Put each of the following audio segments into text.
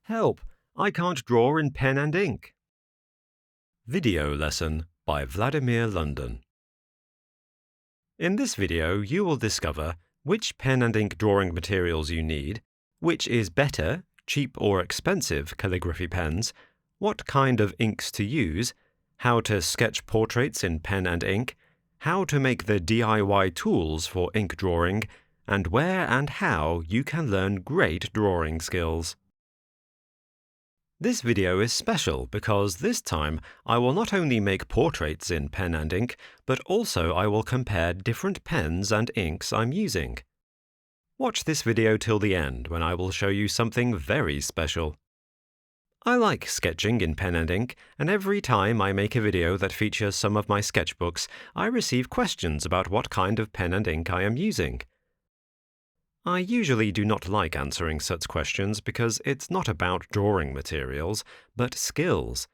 Help! I can't draw in pen and ink. Video lesson by Vladimir London. In this video, you will discover which pen and ink drawing materials you need, which is better, cheap or expensive calligraphy pens, what kind of inks to use, how to sketch portraits in pen and ink, how to make the DIY tools for ink drawing, and where and how you can learn great drawing skills. This video is special because this time I will not only make portraits in pen and ink, but also I will compare different pens and inks I'm using. Watch this video till the end when I will show you something very special. I like sketching in pen and ink, and every time I make a video that features some of my sketchbooks, I receive questions about what kind of pen and ink I am using. I usually do not like answering such questions because it's not about drawing materials, but skills.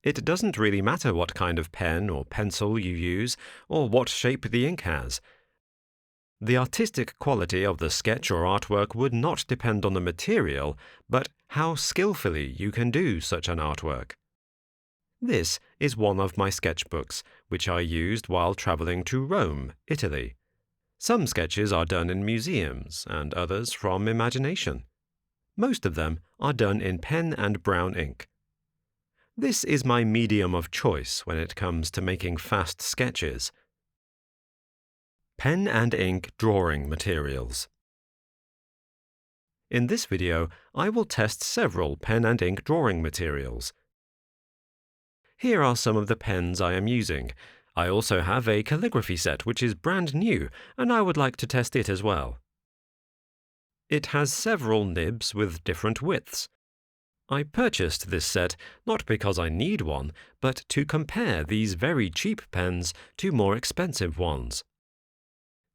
It doesn't really matter what kind of pen or pencil you use or what shape the ink has. The artistic quality of the sketch or artwork would not depend on the material, but how skillfully you can do such an artwork. This is one of my sketchbooks, which I used while traveling to Rome, Italy. Some sketches are done in museums and others from imagination. Most of them are done in pen and brown ink. This is my medium of choice when it comes to making fast sketches. Pen and ink drawing materials. In this video, I will test several pen and ink drawing materials. Here are some of the pens I am using. I also have a calligraphy set which is brand new, and I would like to test it as well. It has several nibs with different widths. I purchased this set not because I need one, but to compare these very cheap pens to more expensive ones.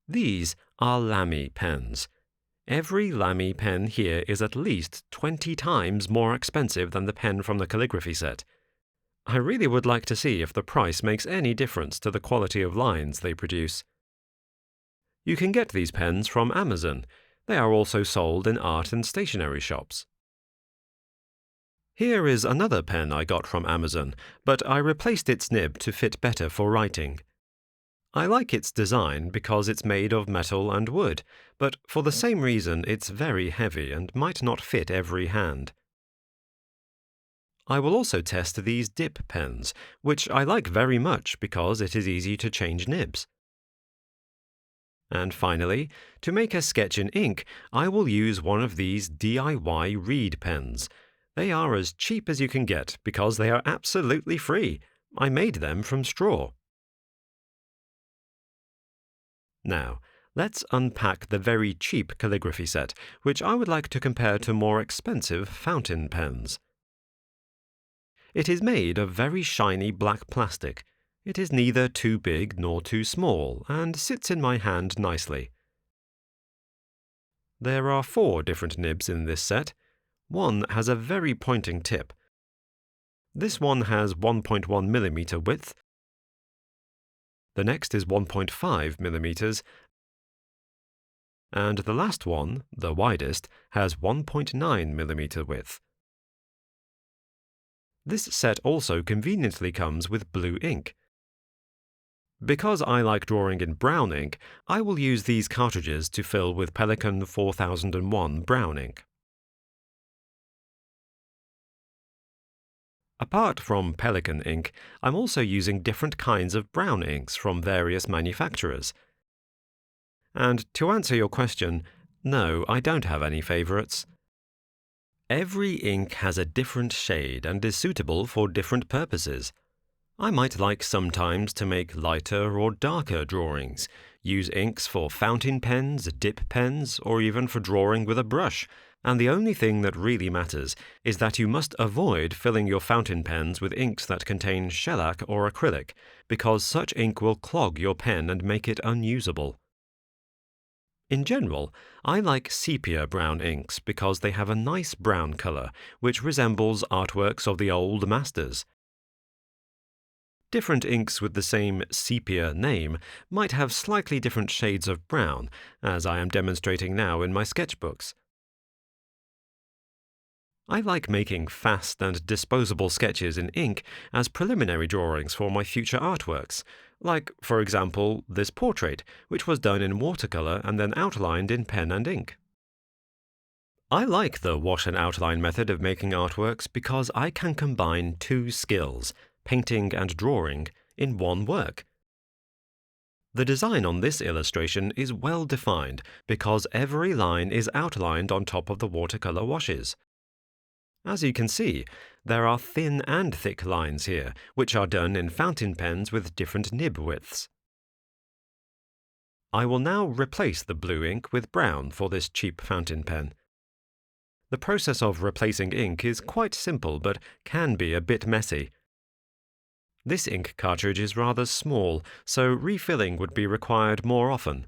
These are Lamy Pens. Every Lamy pen here is at least 20 times more expensive than the pen from the calligraphy set. I really would like to see if the price makes any difference to the quality of lines they produce. You can get these pens from Amazon. They are also sold in art and stationery shops. Here is another pen I got from Amazon, but I replaced its nib to fit better for writing. I like its design because it's made of metal and wood, but for the same reason it's very heavy and might not fit every hand. I will also test these dip pens, which I like very much because it is easy to change nibs. And finally, to make a sketch in ink, I will use one of these DIY reed pens. They are as cheap as you can get because they are absolutely free. I made them from straw. Now, let's unpack the very cheap calligraphy set, which I would like to compare to more expensive fountain pens. It is made of very shiny black plastic. It is neither too big nor too small, and sits in my hand nicely. There are 4 different nibs in this set. One has a very pointing tip. This one has 1.1 mm width. The next is 1.5 mm, and the last one, the widest, has 1.9 mm width. This set also conveniently comes with blue ink. Because I like drawing in brown ink, I will use these cartridges to fill with Pelikan 4001 brown ink. Apart from Pelikan ink, I'm also using different kinds of brown inks from various manufacturers. And to answer your question, no, I don't have any favorites. Every ink has a different shade and is suitable for different purposes. I might like sometimes to make lighter or darker drawings, use inks for fountain pens, dip pens, or even for drawing with a brush, and the only thing that really matters is that you must avoid filling your fountain pens with inks that contain shellac or acrylic, because such ink will clog your pen and make it unusable. In general, I like sepia brown inks because they have a nice brown color, which resembles artworks of the old masters. Different inks with the same sepia name might have slightly different shades of brown, as I am demonstrating now in my sketchbooks. I like making fast and disposable sketches in ink as preliminary drawings for my future artworks, like, for example, this portrait, which was done in watercolour and then outlined in pen and ink. I like the wash and outline method of making artworks because I can combine two skills, painting and drawing, in one work. The design on this illustration is well defined because every line is outlined on top of the watercolour washes. As you can see, there are thin and thick lines here, which are done in fountain pens with different nib widths. I will now replace the blue ink with brown for this cheap fountain pen. The process of replacing ink is quite simple but can be a bit messy. This ink cartridge is rather small, so refilling would be required more often.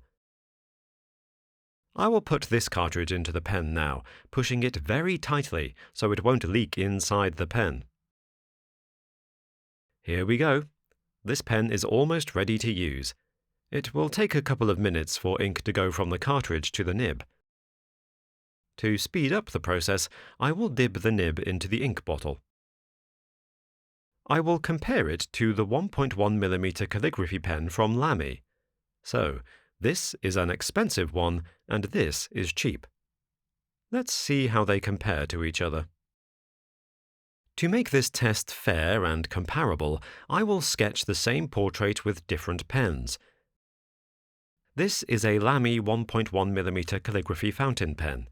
I will put this cartridge into the pen now, pushing it very tightly so it won't leak inside the pen. Here we go. This pen is almost ready to use. It will take a couple of minutes for ink to go from the cartridge to the nib. To speed up the process, I will dip the nib into the ink bottle. I will compare it to the 1.1mm calligraphy pen from Lamy. So, this is an expensive one and this is cheap. Let's see how they compare to each other. To make this test fair and comparable, I will sketch the same portrait with different pens. This is a Lamy 1.1mm calligraphy fountain pen.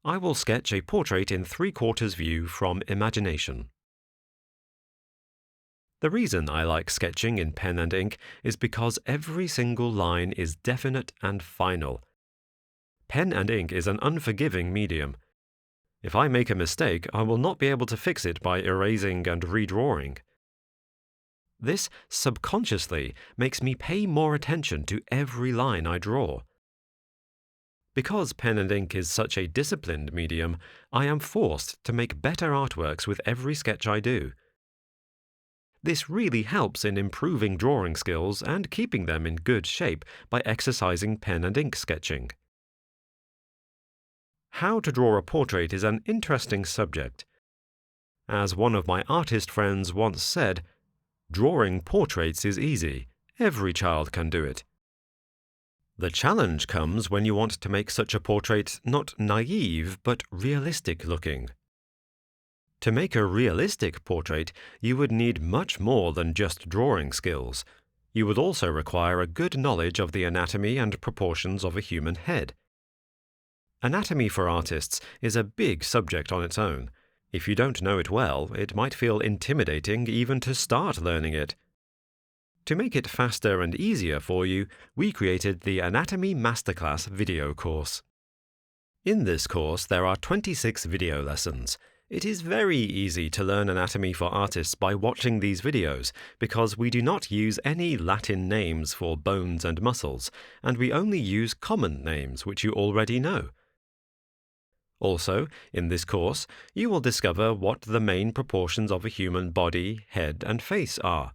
I will sketch a portrait in 3/4 view from imagination. The reason I like sketching in pen and ink is because every single line is definite and final. Pen and ink is an unforgiving medium. If I make a mistake, I will not be able to fix it by erasing and redrawing. This subconsciously makes me pay more attention to every line I draw. Because pen and ink is such a disciplined medium, I am forced to make better artworks with every sketch I do. This really helps in improving drawing skills and keeping them in good shape by exercising pen and ink sketching. How to draw a portrait is an interesting subject. As one of my artist friends once said, "Drawing portraits is easy. Every child can do it." The challenge comes when you want to make such a portrait not naive but realistic looking. To make a realistic portrait, you would need much more than just drawing skills. You would also require a good knowledge of the anatomy and proportions of a human head. Anatomy for artists is a big subject on its own. If you don't know it well, it might feel intimidating even to start learning it. To make it faster and easier for you, we created the Anatomy Masterclass video course. In this course, there are 26 video lessons. It is very easy to learn anatomy for artists by watching these videos because we do not use any Latin names for bones and muscles, and we only use common names which you already know. Also, in this course, you will discover what the main proportions of a human body, head, and face are.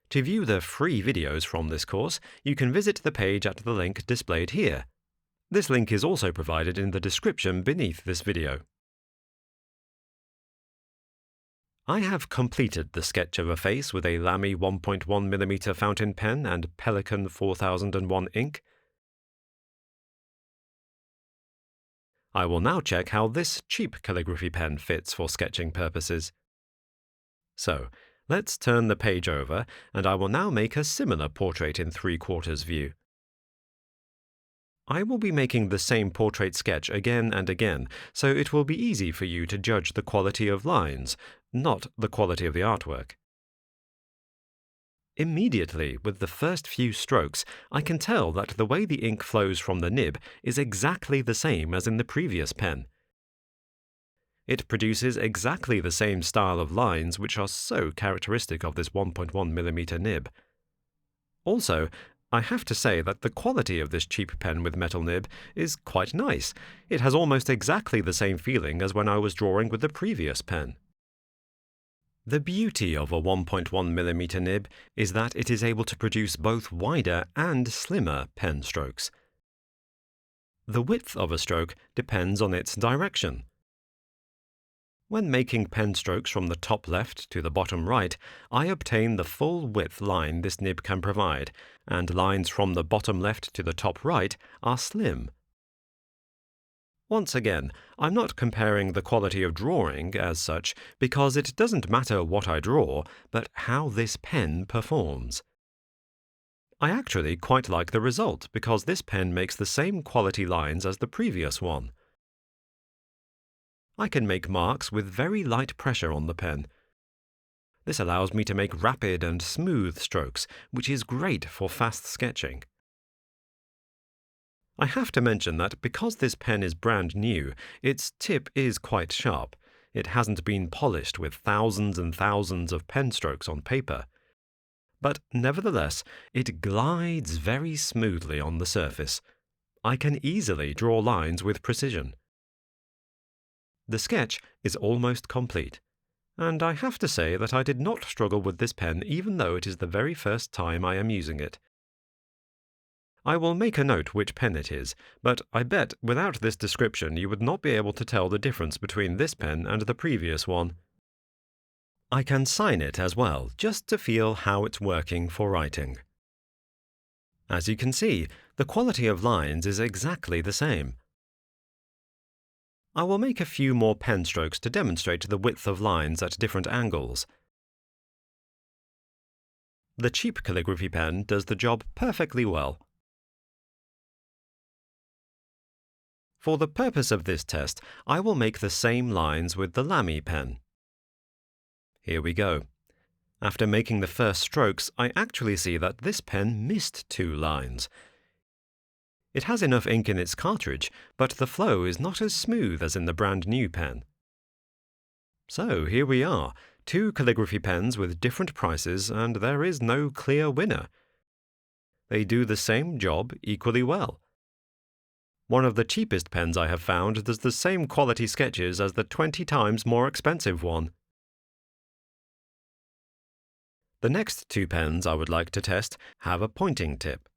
To view the free videos from this course, you can visit the page at the link displayed here. This link is also provided in the description beneath this video. I have completed the sketch of a face with a Lamy 1.1mm fountain pen and Pelikan 4001 ink. I will now check how this cheap calligraphy pen fits for sketching purposes. So, let's turn the page over, and I will now make a similar portrait in 3/4 view. I will be making the same portrait sketch again and again, so it will be easy for you to judge the quality of lines, not the quality of the artwork. Immediately, with the first few strokes, I can tell that the way the ink flows from the nib is exactly the same as in the previous pen. It produces exactly the same style of lines which are so characteristic of this 1.1mm nib. Also, I have to say that the quality of this cheap pen with metal nib is quite nice. It has almost exactly the same feeling as when I was drawing with the previous pen. The beauty of a 1.1mm nib is that it is able to produce both wider and slimmer pen strokes. The width of a stroke depends on its direction. When making pen strokes from the top left to the bottom right, I obtain the full width line this nib can provide, and lines from the bottom left to the top right are slim. Once again, I'm not comparing the quality of drawing as such, because it doesn't matter what I draw, but how this pen performs. I actually quite like the result because this pen makes the same quality lines as the previous one. I can make marks with very light pressure on the pen. This allows me to make rapid and smooth strokes, which is great for fast sketching. I have to mention that because this pen is brand new, its tip is quite sharp. It hasn't been polished with thousands and thousands of pen strokes on paper. But nevertheless, it glides very smoothly on the surface. I can easily draw lines with precision. The sketch is almost complete, and I have to say that I did not struggle with this pen even though it is the very first time I am using it. I will make a note which pen it is, but I bet without this description you would not be able to tell the difference between this pen and the previous one. I can sign it as well, just to feel how it's working for writing. As you can see, the quality of lines is exactly the same. I will make a few more pen strokes to demonstrate the width of lines at different angles. The cheap calligraphy pen does the job perfectly well. For the purpose of this test, I will make the same lines with the Lamy pen. Here we go. After making the first strokes, I actually see that this pen missed 2 lines. It has enough ink in its cartridge, but the flow is not as smooth as in the brand new pen. So here we are, 2 calligraphy pens with different prices, and there is no clear winner. They do the same job equally well. One of the cheapest pens I have found does the same quality sketches as the 20 times more expensive one. The next 2 pens I would like to test have a pointing tip.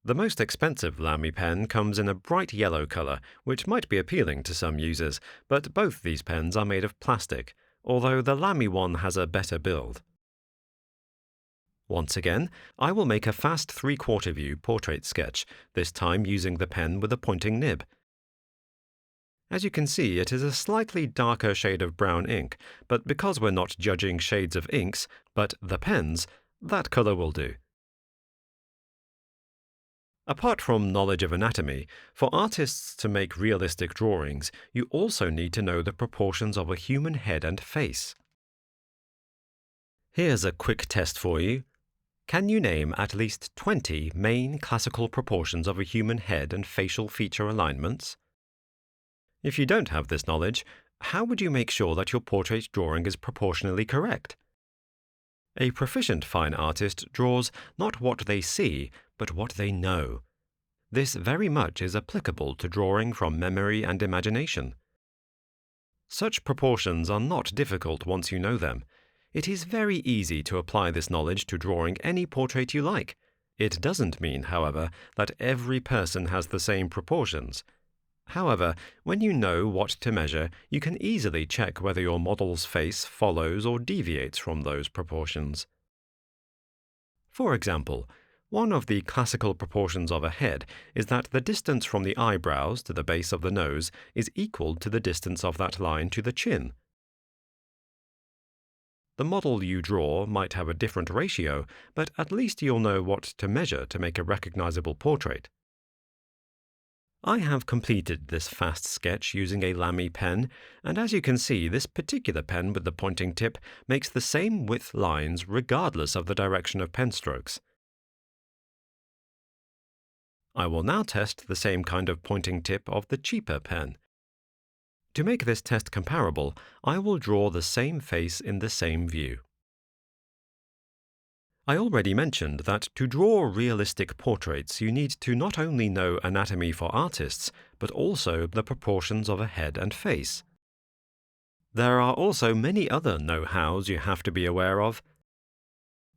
The most expensive Lamy pen comes in a bright yellow colour, which might be appealing to some users, but both these pens are made of plastic, although the Lamy one has a better build. Once again, I will make a fast 3/4 view portrait sketch, this time using the pen with a pointing nib. As you can see, it is a slightly darker shade of brown ink, but because we're not judging shades of inks, but the pens, that colour will do. Apart from knowledge of anatomy, for artists to make realistic drawings, you also need to know the proportions of a human head and face. Here's a quick test for you. Can you name at least 20 main classical proportions of a human head and facial feature alignments? If you don't have this knowledge, how would you make sure that your portrait drawing is proportionally correct? A proficient fine artist draws not what they see, but what they know. This very much is applicable to drawing from memory and imagination. Such proportions are not difficult once you know them. It is very easy to apply this knowledge to drawing any portrait you like. It doesn't mean, however, that every person has the same proportions. However, when you know what to measure, you can easily check whether your model's face follows or deviates from those proportions. For example, one of the classical proportions of a head is that the distance from the eyebrows to the base of the nose is equal to the distance of that line to the chin. The model you draw might have a different ratio, but at least you'll know what to measure to make a recognizable portrait. I have completed this fast sketch using a Lamy pen, and as you can see, this particular pen with the pointing tip makes the same width lines regardless of the direction of pen strokes. I will now test the same kind of pointing tip of the cheaper pen. To make this test comparable, I will draw the same face in the same view. I already mentioned that to draw realistic portraits you need to not only know anatomy for artists, but also the proportions of a head and face. There are also many other know-hows you have to be aware of.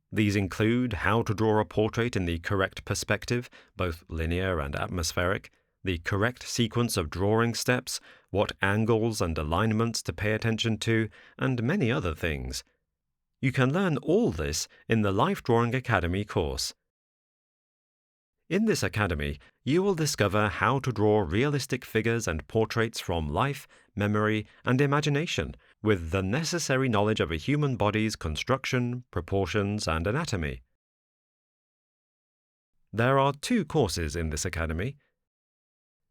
These include how to draw a portrait in the correct perspective, both linear and atmospheric, the correct sequence of drawing steps, what angles and alignments to pay attention to, and many other things. You can learn all this in the Lifedrawing Academy course. In this academy, you will discover how to draw realistic figures and portraits from life, memory, and imagination, with the necessary knowledge of a human body's construction, proportions, and anatomy. There are 2 courses in this academy.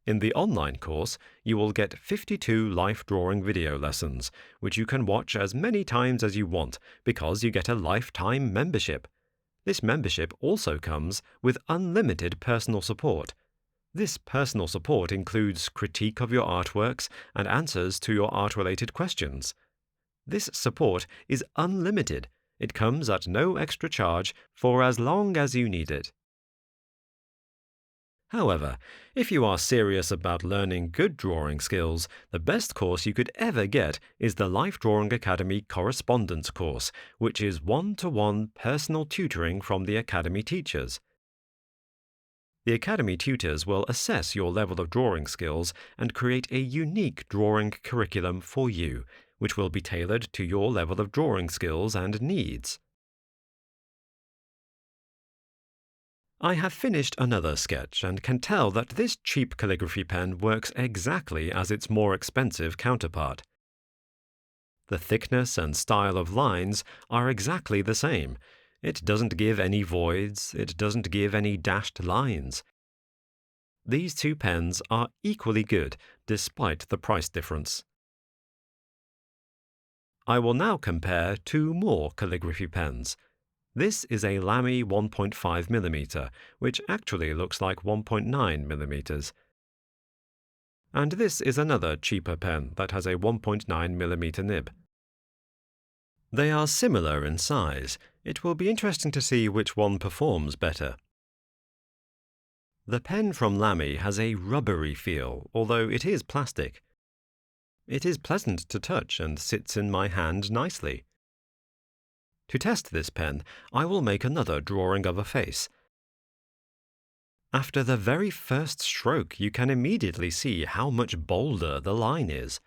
In the online course, you will get 52 Lifedrawing video lessons, which you can watch as many times as you want because you get a lifetime membership. This membership also comes with unlimited personal support. This personal support includes critique of your artworks and answers to your art-related questions. This support is unlimited. It comes at no extra charge for as long as you need it. However, if you are serious about learning good drawing skills, the best course you could ever get is the Lifedrawing Academy Correspondence course, which is one-to-one personal tutoring from the Academy teachers. The Academy tutors will assess your level of drawing skills and create a unique drawing curriculum for you, which will be tailored to your level of drawing skills and needs. I have finished another sketch and can tell that this cheap calligraphy pen works exactly as its more expensive counterpart. The thickness and style of lines are exactly the same. It doesn't give any voids, it doesn't give any dashed lines. These 2 pens are equally good despite the price difference. I will now compare 2 more calligraphy pens. This is a Lamy 1.5mm, which actually looks like 1.9mm. And this is another cheaper pen that has a 1.9mm nib. They are similar in size. It will be interesting to see which one performs better. The pen from Lamy has a rubbery feel, although it is plastic. It is pleasant to touch and sits in my hand nicely. To test this pen, I will make another drawing of a face. After the very first stroke, you can immediately see how much bolder the line is.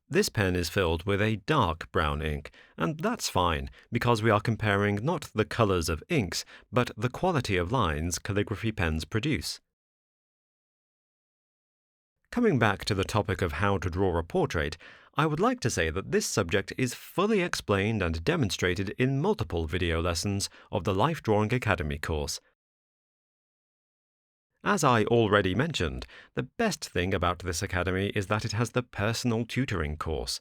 This pen is filled with a dark brown ink, and that's fine because we are comparing not the colors of inks, but the quality of lines calligraphy pens produce. Coming back to the topic of how to draw a portrait, I would like to say that this subject is fully explained and demonstrated in multiple video lessons of the Lifedrawing Academy course. As I already mentioned, the best thing about this academy is that it has the personal tutoring course.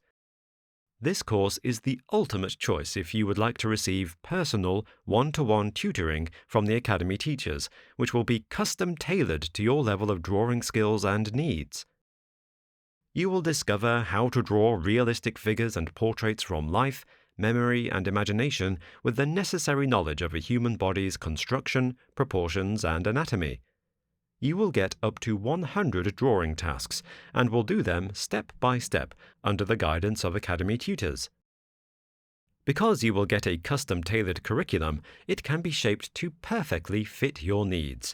This course is the ultimate choice if you would like to receive personal, one-to-one tutoring from the academy teachers, which will be custom-tailored to your level of drawing skills and needs. You will discover how to draw realistic figures and portraits from life, memory, and imagination with the necessary knowledge of a human body's construction, proportions, and anatomy. You will get up to 100 drawing tasks and will do them step by step under the guidance of Academy tutors. Because you will get a custom-tailored curriculum, it can be shaped to perfectly fit your needs.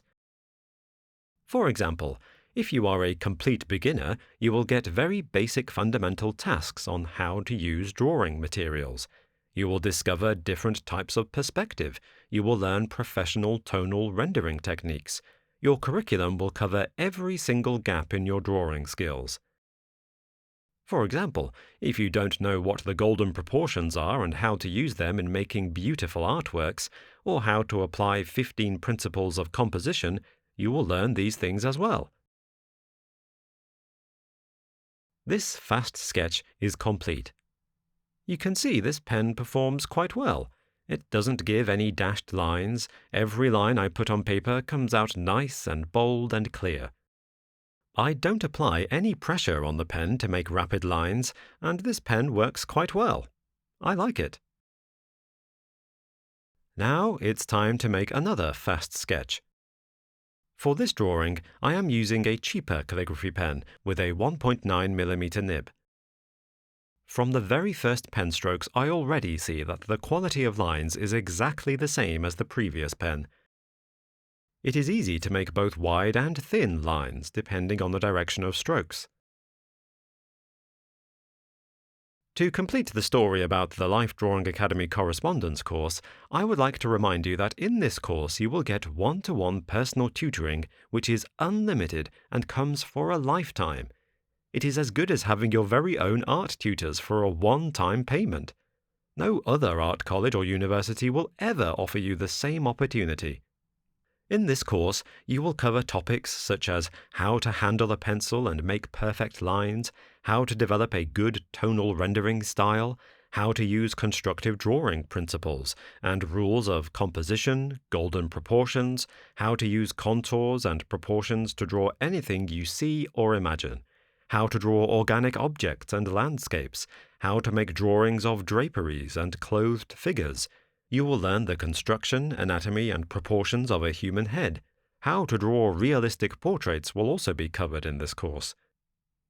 For example, if you are a complete beginner, you will get very basic fundamental tasks on how to use drawing materials. You will discover different types of perspective. You will learn professional tonal rendering techniques. Your curriculum will cover every single gap in your drawing skills. For example, if you don't know what the golden proportions are and how to use them in making beautiful artworks, or how to apply 15 principles of composition, you will learn these things as well. This fast sketch is complete. You can see this pen performs quite well. It doesn't give any dashed lines. Every line I put on paper comes out nice and bold and clear. I don't apply any pressure on the pen to make rapid lines, and this pen works quite well. I like it. Now it's time to make another fast sketch. For this drawing, I am using a cheaper calligraphy pen with a 1.9mm nib. From the very first pen strokes, I already see that the quality of lines is exactly the same as the previous pen. It is easy to make both wide and thin lines depending on the direction of strokes. To complete the story about the Lifedrawing Academy Correspondence course, I would like to remind you that in this course you will get one-to-one personal tutoring, which is unlimited and comes for a lifetime. It is as good as having your very own art tutors for a one-time payment. No other art college or university will ever offer you the same opportunity. In this course, you will cover topics such as how to handle a pencil and make perfect lines, how to develop a good tonal rendering style, how to use constructive drawing principles and rules of composition, golden proportions, how to use contours and proportions to draw anything you see or imagine, how to draw organic objects and landscapes, how to make drawings of draperies and clothed figures. You will learn the construction, anatomy, and proportions of a human head. How to draw realistic portraits will also be covered in this course.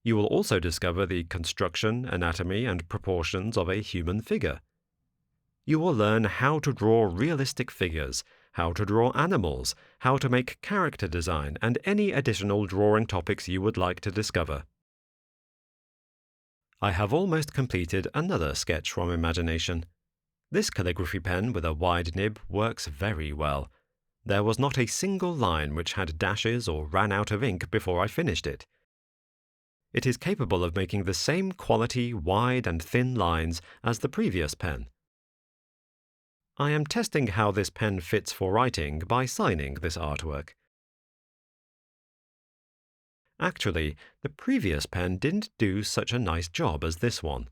You will also discover the construction, anatomy, and proportions of a human figure. You will learn how to draw realistic figures, how to draw animals, how to make character design, and any additional drawing topics you would like to discover. I have almost completed another sketch from imagination. This calligraphy pen with a wide nib works very well. There was not a single line which had dashes or ran out of ink before I finished it. It is capable of making the same quality wide and thin lines as the previous pen. I am testing how this pen fits for writing by signing this artwork. Actually, the previous pen didn't do such a nice job as this one.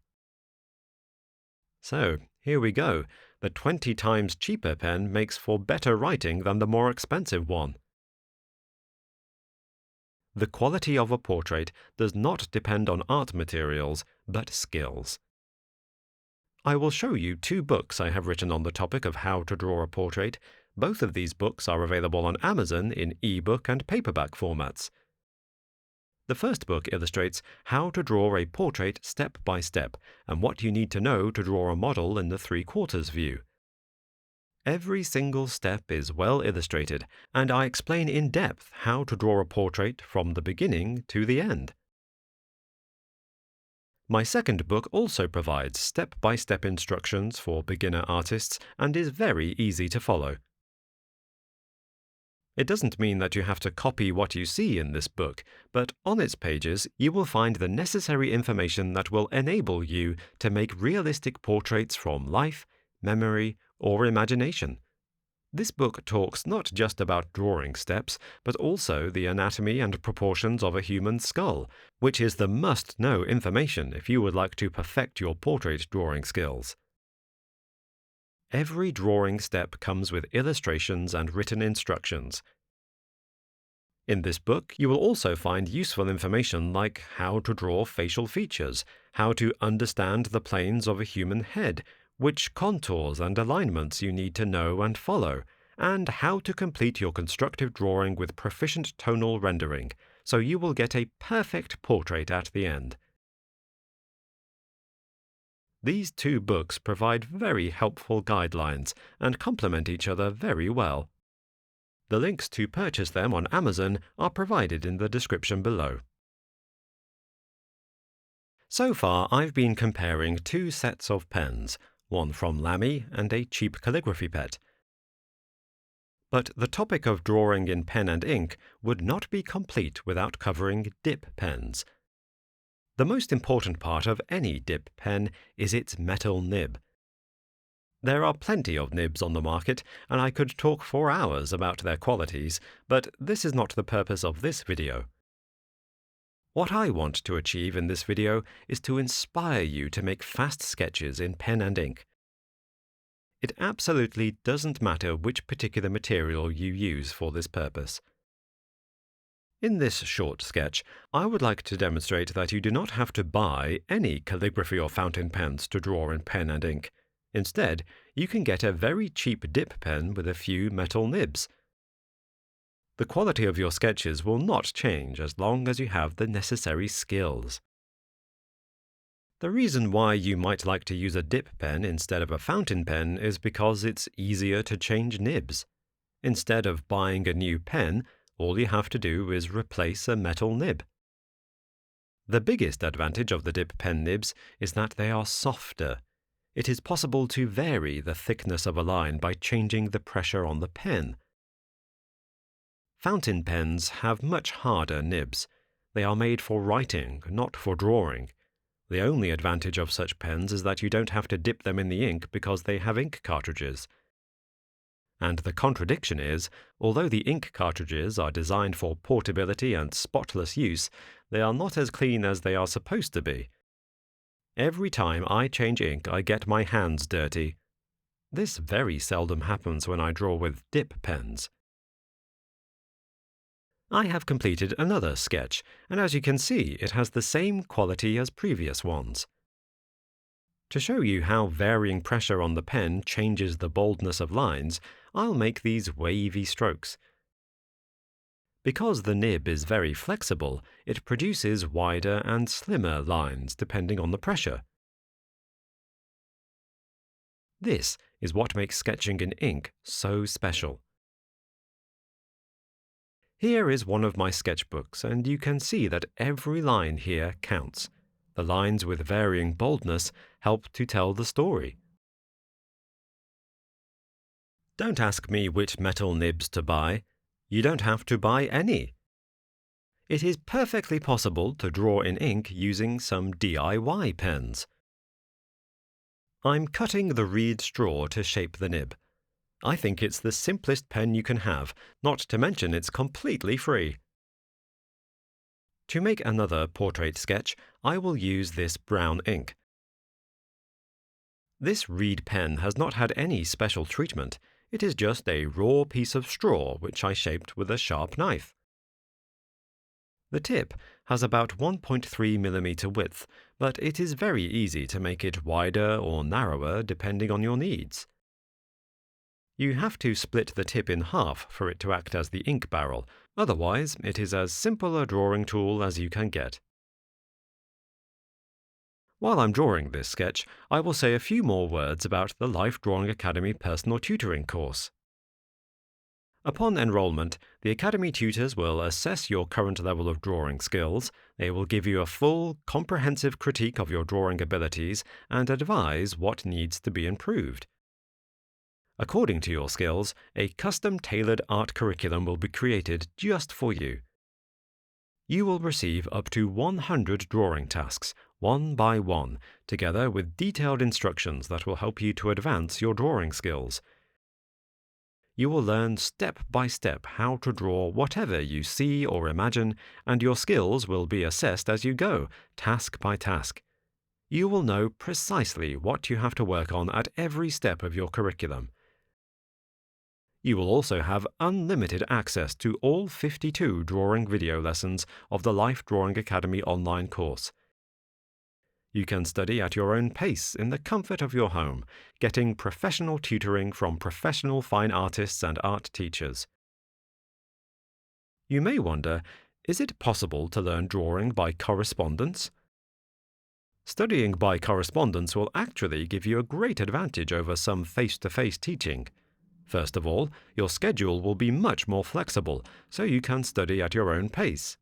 So, here we go. The 20 times cheaper pen makes for better writing than the more expensive one. The quality of a portrait does not depend on art materials, but skills. I will show you 2 books I have written on the topic of how to draw a portrait. Both of these books are available on Amazon in ebook and paperback formats. The first book illustrates how to draw a portrait step by step and what you need to know to draw a model in the 3/4 view. Every single step is well illustrated, and I explain in depth how to draw a portrait from the beginning to the end. My second book also provides step-by-step instructions for beginner artists and is very easy to follow. It doesn't mean that you have to copy what you see in this book, but on its pages you will find the necessary information that will enable you to make realistic portraits from life, memory, or imagination. This book talks not just about drawing steps, but also the anatomy and proportions of a human skull, which is the must-know information if you would like to perfect your portrait drawing skills. Every drawing step comes with illustrations and written instructions. In this book, you will also find useful information like how to draw facial features, how to understand the planes of a human head, which contours and alignments you need to know and follow, and how to complete your constructive drawing with proficient tonal rendering, so you will get a perfect portrait at the end. These 2 books provide very helpful guidelines and complement each other very well. The links to purchase them on Amazon are provided in the description below. So far, I've been comparing 2 sets of pens, one from Lamy and a cheap calligraphy pet. But the topic of drawing in pen and ink would not be complete without covering dip pens. The most important part of any dip pen is its metal nib. There are plenty of nibs on the market, and I could talk for hours about their qualities, but this is not the purpose of this video. What I want to achieve in this video is to inspire you to make fast sketches in pen and ink. It absolutely doesn't matter which particular material you use for this purpose. In this short sketch, I would like to demonstrate that you do not have to buy any calligraphy or fountain pens to draw in pen and ink. Instead, you can get a very cheap dip pen with a few metal nibs. The quality of your sketches will not change as long as you have the necessary skills. The reason why you might like to use a dip pen instead of a fountain pen is because it's easier to change nibs. Instead of buying a new pen, all you have to do is replace a metal nib. The biggest advantage of the dip pen nibs is that they are softer. It is possible to vary the thickness of a line by changing the pressure on the pen. Fountain pens have much harder nibs. They are made for writing, not for drawing. The only advantage of such pens is that you don't have to dip them in the ink because they have ink cartridges. And the contradiction is, although the ink cartridges are designed for portability and spotless use, they are not as clean as they are supposed to be. Every time I change ink, I get my hands dirty. This very seldom happens when I draw with dip pens. I have completed another sketch, and as you can see, it has the same quality as previous ones. To show you how varying pressure on the pen changes the boldness of lines, I'll make these wavy strokes. Because the nib is very flexible, it produces wider and slimmer lines depending on the pressure. This is what makes sketching in ink so special. Here is one of my sketchbooks, and you can see that every line here counts. The lines with varying boldness help to tell the story. Don't ask me which metal nibs to buy. You don't have to buy any. It is perfectly possible to draw in ink using some DIY pens. I'm cutting the reed straw to shape the nib. I think it's the simplest pen you can have, not to mention it's completely free. To make another portrait sketch, I will use this brown ink. This reed pen has not had any special treatment. It is just a raw piece of straw which I shaped with a sharp knife. The tip has about 1.3 mm width, but it is very easy to make it wider or narrower depending on your needs. You have to split the tip in half for it to act as the ink barrel, otherwise it is as simple a drawing tool as you can get. While I'm drawing this sketch, I will say a few more words about the Lifedrawing Academy Personal Tutoring course. Upon enrollment, the Academy tutors will assess your current level of drawing skills, they will give you a full, comprehensive critique of your drawing abilities and advise what needs to be improved. According to your skills, a custom-tailored art curriculum will be created just for you. You will receive up to 100 drawing tasks, one by one, together with detailed instructions that will help you to advance your drawing skills. You will learn step by step how to draw whatever you see or imagine, and your skills will be assessed as you go, task by task. You will know precisely what you have to work on at every step of your curriculum. You will also have unlimited access to all 52 drawing video lessons of the Lifedrawing Academy online course. You can study at your own pace in the comfort of your home, getting professional tutoring from professional fine artists and art teachers. You may wonder, is it possible to learn drawing by correspondence? Studying by correspondence will actually give you a great advantage over some face-to-face teaching. First of all, your schedule will be much more flexible, so you can study at your own pace.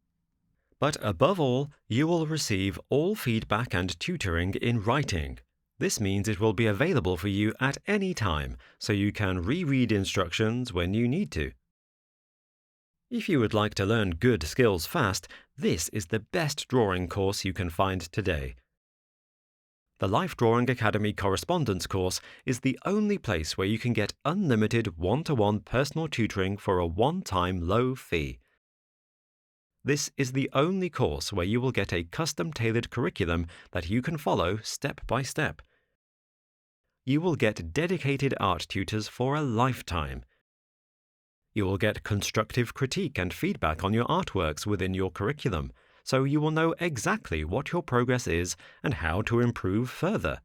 But above all, you will receive all feedback and tutoring in writing. This means it will be available for you at any time, so you can reread instructions when you need to. If you would like to learn good skills fast, this is the best drawing course you can find today. The Lifedrawing Academy Correspondence course is the only place where you can get unlimited one-to-one personal tutoring for a one-time low fee. This is the only course where you will get a custom-tailored curriculum that you can follow step by step. You will get dedicated art tutors for a lifetime. You will get constructive critique and feedback on your artworks within your curriculum, so you will know exactly what your progress is and how to improve further.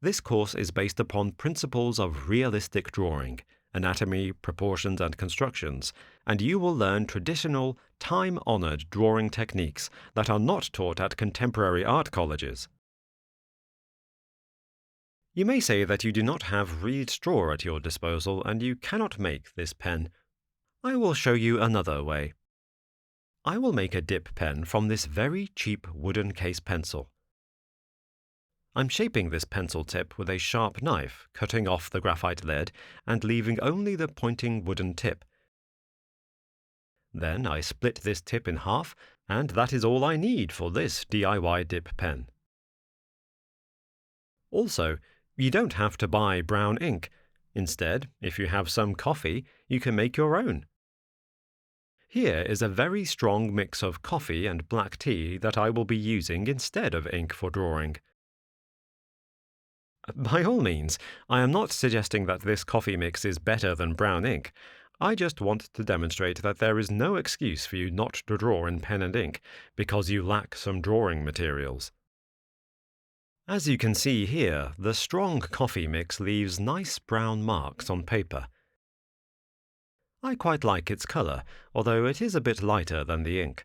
This course is based upon principles of realistic drawing, anatomy, proportions and constructions, and you will learn traditional, time-honored drawing techniques that are not taught at contemporary art colleges. You may say that you do not have reed straw at your disposal and you cannot make this pen. I will show you another way. I will make a dip pen from this very cheap wooden case pencil. I'm shaping this pencil tip with a sharp knife, cutting off the graphite lead and leaving only the pointing wooden tip. Then I split this tip in half, and that is all I need for this DIY dip pen. Also, you don't have to buy brown ink. Instead, if you have some coffee, you can make your own. Here is a very strong mix of coffee and black tea that I will be using instead of ink for drawing. By all means, I am not suggesting that this coffee mix is better than brown ink. I just want to demonstrate that there is no excuse for you not to draw in pen and ink because you lack some drawing materials. As you can see here, the strong coffee mix leaves nice brown marks on paper. I quite like its colour, although it is a bit lighter than the ink.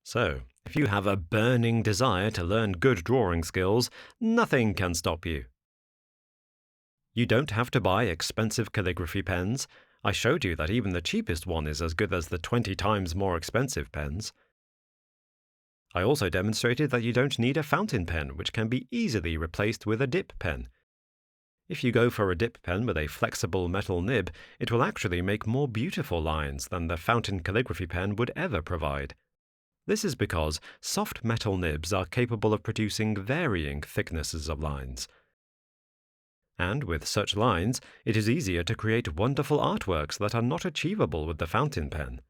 So, if you have a burning desire to learn good drawing skills, nothing can stop you. You don't have to buy expensive calligraphy pens. I showed you that even the cheapest one is as good as the 20 times more expensive pens. I also demonstrated that you don't need a fountain pen, which can be easily replaced with a dip pen. If you go for a dip pen with a flexible metal nib, it will actually make more beautiful lines than the fountain calligraphy pen would ever provide. This is because soft metal nibs are capable of producing varying thicknesses of lines. And with such lines, it is easier to create wonderful artworks that are not achievable with the fountain pen.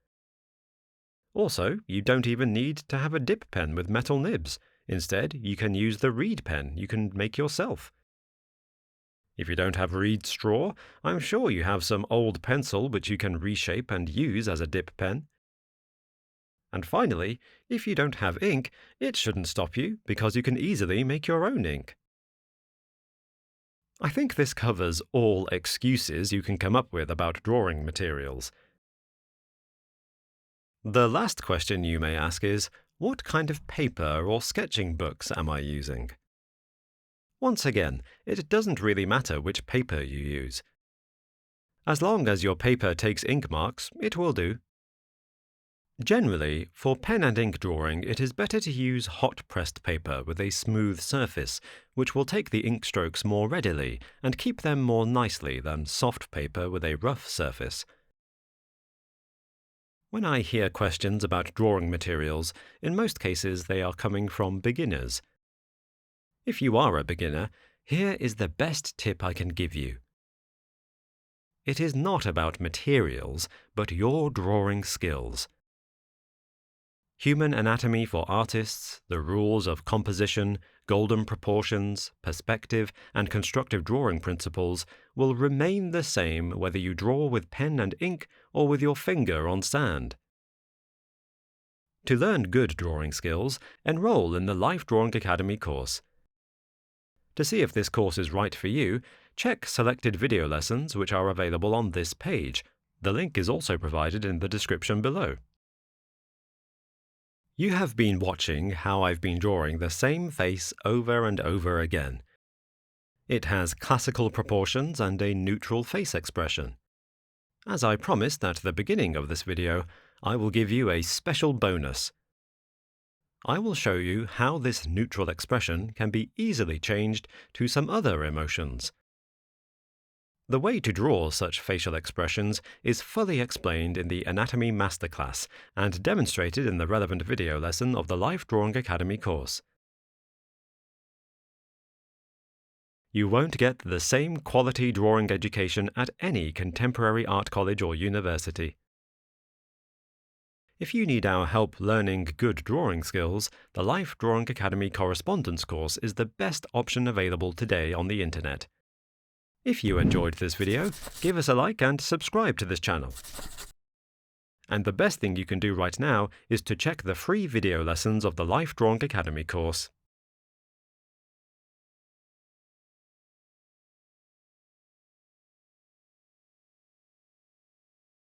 Also, you don't even need to have a dip pen with metal nibs. Instead, you can use the reed pen you can make yourself. If you don't have reed straw, I'm sure you have some old pencil which you can reshape and use as a dip pen. And finally, if you don't have ink, it shouldn't stop you because you can easily make your own ink. I think this covers all excuses you can come up with about drawing materials. The last question you may ask is, what kind of paper or sketching books am I using? Once again, it doesn't really matter which paper you use. As long as your paper takes ink marks, it will do. Generally, for pen and ink drawing, it is better to use hot-pressed paper with a smooth surface, which will take the ink strokes more readily and keep them more nicely than soft paper with a rough surface. When I hear questions about drawing materials, in most cases they are coming from beginners. If you are a beginner, here is the best tip I can give you. It is not about materials, but your drawing skills. Human anatomy for artists, the rules of composition, golden proportions, perspective, and constructive drawing principles will remain the same whether you draw with pen and ink or with your finger on sand. To learn good drawing skills, enroll in the Lifedrawing Academy course. To see if this course is right for you, check selected video lessons which are available on this page. The link is also provided in the description below. You have been watching how I've been drawing the same face over and over again. It has classical proportions and a neutral face expression. As I promised at the beginning of this video, I will give you a special bonus. I will show you how this neutral expression can be easily changed to some other emotions. The way to draw such facial expressions is fully explained in the Anatomy Masterclass and demonstrated in the relevant video lesson of the Lifedrawing Academy course. You won't get the same quality drawing education at any contemporary art college or university. If you need our help learning good drawing skills, the Lifedrawing Academy Correspondence course is the best option available today on the internet. If you enjoyed this video, give us a like and subscribe to this channel. And the best thing you can do right now is to check the free video lessons of the Lifedrawing Academy course.